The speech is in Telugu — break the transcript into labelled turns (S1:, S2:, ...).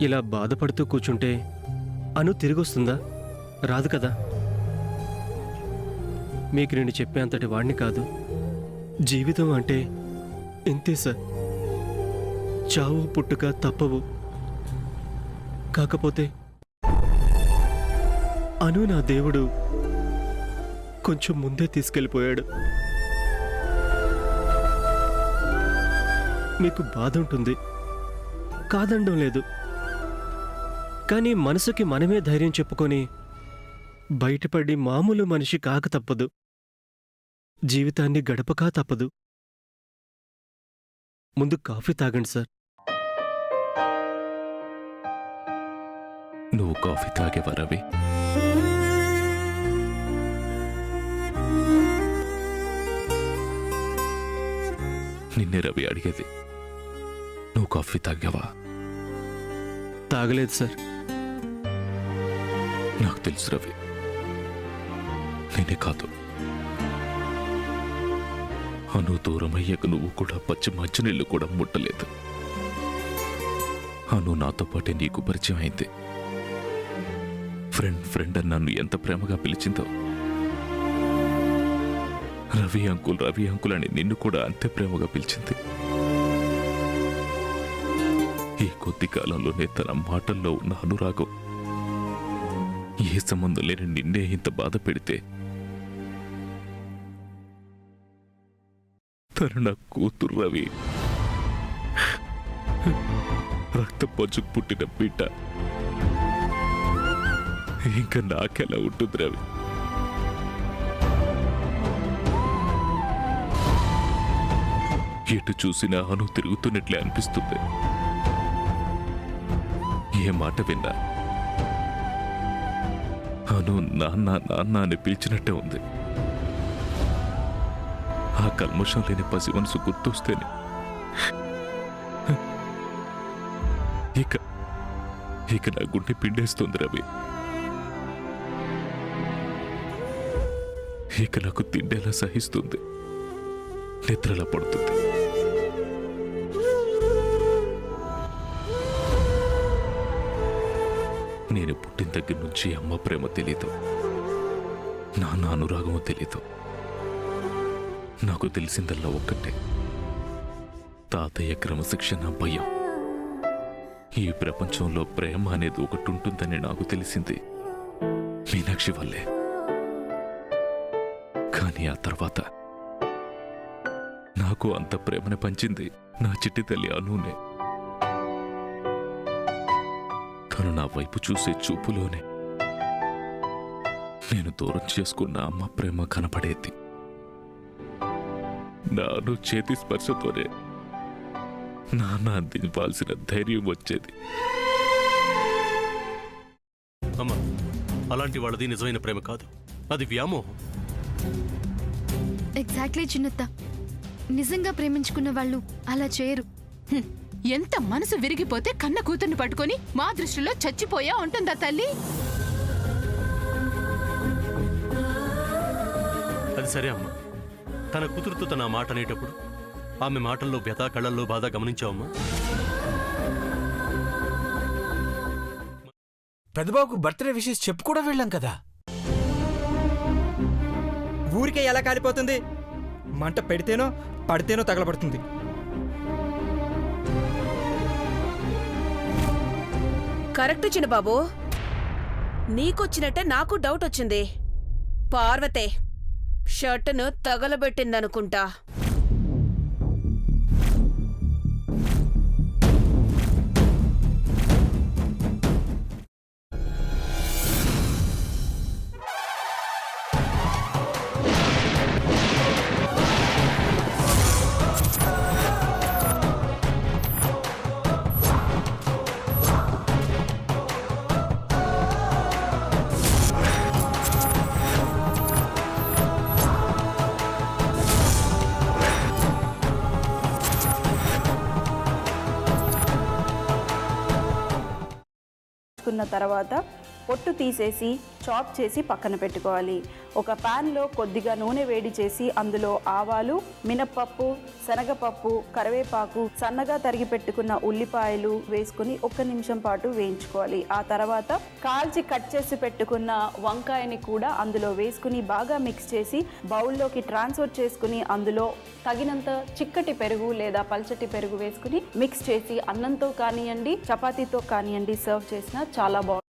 S1: ఇలా బాధపడుతూ కూర్చుంటే అను తిరిగొస్తుందా? రాదు కదా. మీకు నేను చెప్పేంతటి వాణ్ణి కాదు. జీవితం అంటే ఇంతే సార్. చావు పుట్టుక తప్పవు. కాకపోతే అను నా దేవుడు కొంచెం ముందే తీసుకెళ్ళిపోయాడు. మీకు బాధ ఉంటుంది, కాదనడం లేదు. కానీ మనసుకి మనమే ధైర్యం చెప్పుకొని బయటపడి మామూలు మనిషి కాక తప్పదు. జీవితాన్ని గడపకా తప్పదు. ముందు కాఫీ తాగండి సార్.
S2: నువ్వు కాఫీ తాగేవా రవి? నిన్నే రవి అడిగేది. నువ్వు కాఫీ తాగావా?
S1: తాగలేదు సార్.
S2: నాకు తెలుసు రవి, నేనే కాదు. అను దూరమయ్యాక నువ్వు కూడా పచ్చి మంచినీళ్ళు కూడా ముట్టలేదు. అను నాతో పాటే నీకు పరిచయం అయింది. ఫ్రెండ్ అని నన్ను ఎంత ప్రేమగా పిలిచిందో. రవి అంకుల్ అని నిన్ను కూడా అంతే ప్రేమగా పిలిచింది. ఈ కొద్ది కాలంలోనే తన మాటల్లో ఉన్న అనురాగం ఏ సంబంధం లేని నిన్నే ఇంత బాధ పెడితే తను నా కూతురు రవి. రక్త పంచుకు పుట్టిన బిడ్డ. ఇంకా నాకెలా ఉంటుంది రవి? ఎటు చూసినా అను తిరుగుతున్నట్లే అనిపిస్తుంది. ఏ మాట విన్నా అను నాన్న నాన్న అని పిలిచినట్టే ఉంది. ఆ కల్మషం లేని పసి మనసు గుర్తొస్తేనే ఇక నా గుండె పిండేస్తుంది రవి. ఇక నాకు తిండేలా సహిస్తుంది, నిద్రలా పడుతుంది. నేను పుట్టిన దగ్గర నుంచి అమ్మ ప్రేమ తెలీదు, నాన్న అనురాగమో తెలీదు. నాకు తెలిసిందల్లా ఒక్కటే, తాతయ్య క్రమశిక్షణ, భయం. ఈ ప్రపంచంలో ప్రేమ అనేది ఒకటి ఉంటుందని నాకు తెలిసింది మీనాక్షి వల్లే. కానీ ఆ తర్వాత నాకు అంత ప్రేమను పంచింది నా చిట్టి తల్లి అనూనే. తను నా వైపు చూసే చూపులోనే నేను దూరం చేసుకున్న అమ్మ ప్రేమ కనపడేది. నాను చేతి స్పర్శతోనే నాన్న అందించాల్సిన ధైర్యం వచ్చేది.
S3: అమ్మా, అలాంటి వాళ్ళది నిజమైన ప్రేమ కాదు, అది వ్యామోహం.
S4: ఎగ్జాక్ట్లీ చిన్నత్త. నిజంగా ప్రేమించుకున్న వాళ్ళు అలా చేయరు.
S5: ఎంత మనసు విరిగిపోతే కన్న కూతుర్ని పట్టుకొని మా దృష్టిలో చచ్చిపోయా ఉంటుందా తల్లి?
S3: అది సరే అమ్మా, తన కూతురుతో తన మాట అనేటప్పుడు ఆమె మాటల్లో వ్యథ, కళ్ళల్లో బాధ గమనించావమ్మా?
S6: పెద్దబాబుకు బర్త్డే విషెస్ చెప్పు కూడా వెళ్ళాం కదా.
S7: ఊరికే ఎలా కాలిపోతుంది? మంట పెడితేనో పడితేనో తగలబడుతుంది.
S8: కరెక్ట్ చిన్నబాబు, నీకొచ్చినట్టే నాకు డౌట్ వచ్చింది. పార్వతే షర్టును తగలబెట్టిందనుకుంటా.
S9: తర్వాత పొట్టు తీసేసి చాప్ చేసి పక్కన పెట్టుకోవాలి. ఒక ప్యాన్లో కొద్దిగా నూనె వేడి చేసి అందులో ఆవాలు, మినప్పప్పు, శనగపప్పు, కరివేపాకు, సన్నగా తరిగి పెట్టుకున్న ఉల్లిపాయలు వేసుకుని 1 నిమిషం పాటు వేయించుకోవాలి. ఆ తర్వాత కాల్చి కట్ చేసి పెట్టుకున్న వంకాయని కూడా అందులో వేసుకుని బాగా మిక్స్ చేసి బౌల్లోకి ట్రాన్స్ఫర్ చేసుకుని అందులో తగినంత చిక్కటి పెరుగు లేదా పల్చటి పెరుగు వేసుకుని మిక్స్ చేసి అన్నంతో కానివ్వండి, చపాతీతో కానివ్వండి సర్వ్ చేసినా చాలా బాగుంటుంది.